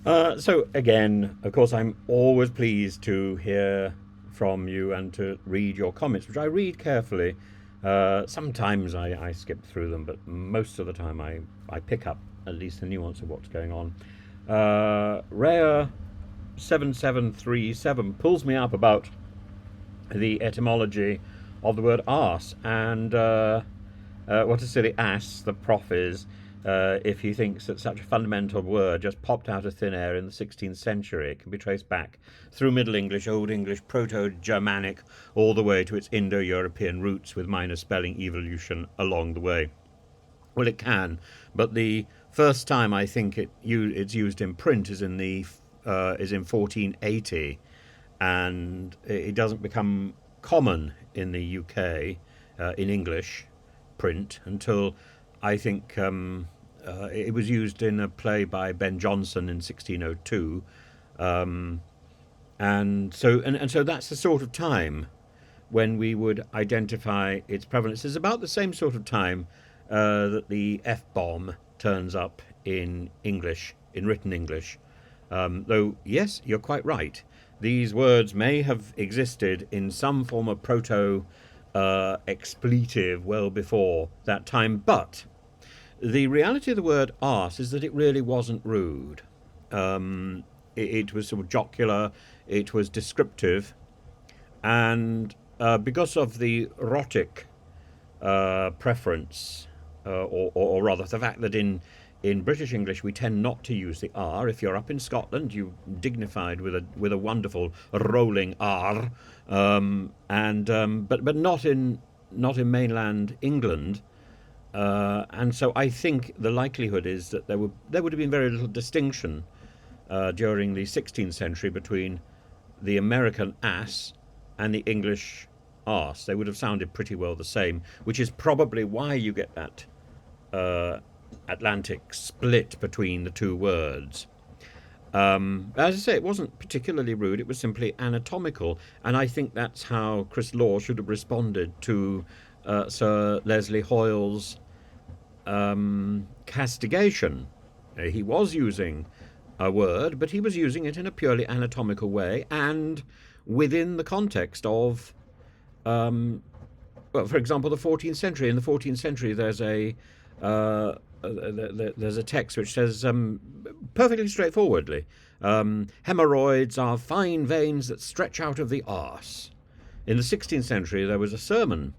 So again, of course, I'm always pleased to hear from you and to read your comments, which I read carefully. Sometimes I skip through them, but most of the time I pick up at least the nuance of what's going on. Rare 7737 pulls me up about the etymology of the word arse and what a silly ass the prof is if he thinks that such a fundamental word just popped out of thin air in the 16th century. It can be traced back through Middle English, Old English, Proto Germanic, all the way to its Indo European roots with minor spelling evolution along the way. Well, it can, but the first time I think it's used in print is in 1480, and it doesn't become common in the UK in English print until I think it was used in a play by Ben Jonson in 1602, um, and so that's the sort of time when we would identify its prevalence. It's about the same sort of time that the F bomb turns up in English, in written English. Though, yes, you're quite right. These words may have existed in some form of proto expletive well before that time, but the reality of the word arse is that it really wasn't rude. It was sort of jocular, it was descriptive, and because of the rhotic preference, or rather the fact that in British English we tend not to use the R. If you're up in Scotland, you dignified with a wonderful rolling R, but not in mainland England. And so I think the likelihood is that there would have been very little distinction during the 16th century between the American ass and the English arse. They would have sounded pretty well the same, which is probably why you get that Atlantic split between the two words. As I say, it wasn't particularly rude, it was simply anatomical, and I think that's how Chris Law should have responded to Sir Leslie Hoyle's castigation. He was using a word, but he was using it in a purely anatomical way and within the context of, well, for example, the 14th century. In the 14th century, there's a text which says perfectly straightforwardly, hemorrhoids are fine veins that stretch out of the arse. In the 16th century, there was a sermon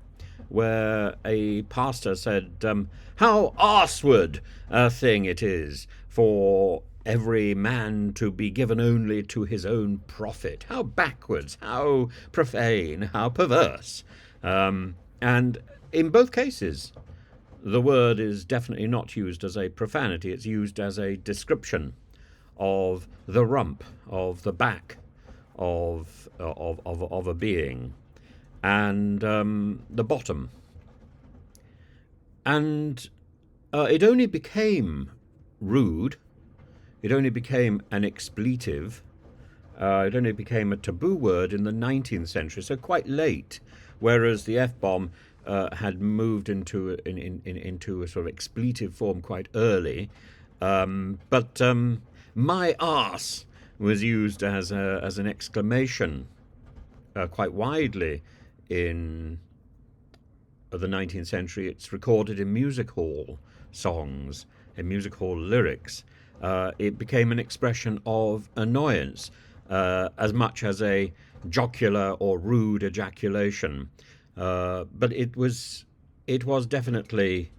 where a pastor said, how arseward a thing it is for every man to be given only to his own profit. How backwards, how profane, how perverse. And in both cases, the word is definitely not used as a profanity, it's used as a description of the rump, of the back of a being, and the bottom. And it only became rude, it only became an expletive, it only became a taboo word in the 19th century, so quite late, whereas the F bomb had moved into a sort of expletive form quite early. But my arse was used as an exclamation quite widely in the 19th century. It's recorded in music hall songs, in music hall lyrics. It became an expression of annoyance as much as a jocular or rude ejaculation. But it was definitely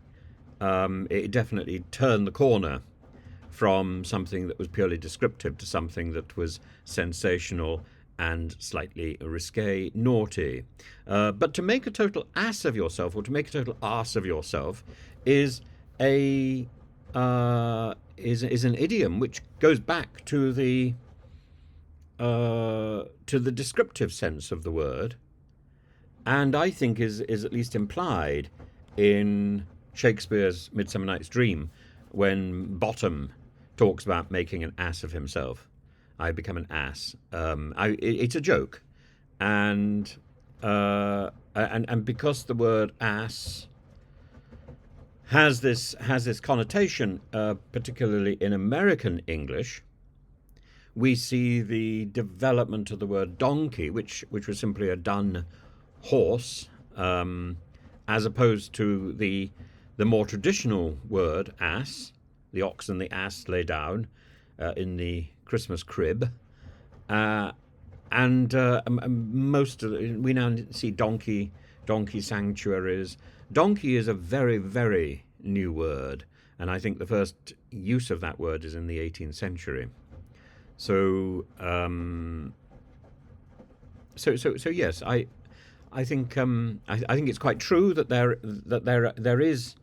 it definitely turned the corner from something that was purely descriptive to something that was sensational and slightly risque, naughty. But to make a total ass of yourself, or to make a total arse of yourself, is a is an idiom which goes back to the descriptive sense of the word, and I think is at least implied in Shakespeare's Midsummer Night's Dream when Bottom talks about making an ass of himself. I become an ass. It's a joke, and and because the word ass has this connotation, particularly in American English, we see the development of the word donkey, which was simply a dun horse, as opposed to the more traditional word ass. The ox and the ass lay down in the Christmas crib, and most of we now see donkey sanctuaries. Donkey is a very, very new word, and I think the first use of that word is in the 18th century. So, so yes, I think I think it's quite true that there is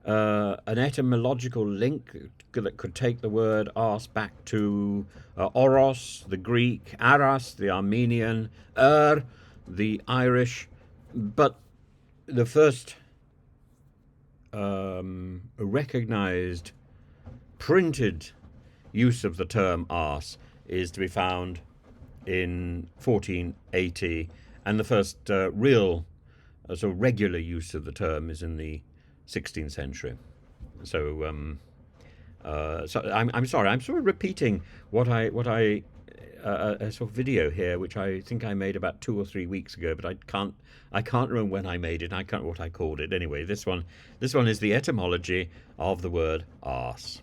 an etymological link that could take the word arse back to oros, the Greek, aras, the Armenian, the Irish, but the first recognized printed use of the term arse is to be found in 1480, and the first real sort of regular use of the term is in the 16th century. So, so I'm sorry, I'm sort of repeating what I a sort of video here, which I think I made about 2 or 3 weeks ago, but I can't remember when I made it. I can't remember what I called it. Anyway, this one is the etymology of the word arse.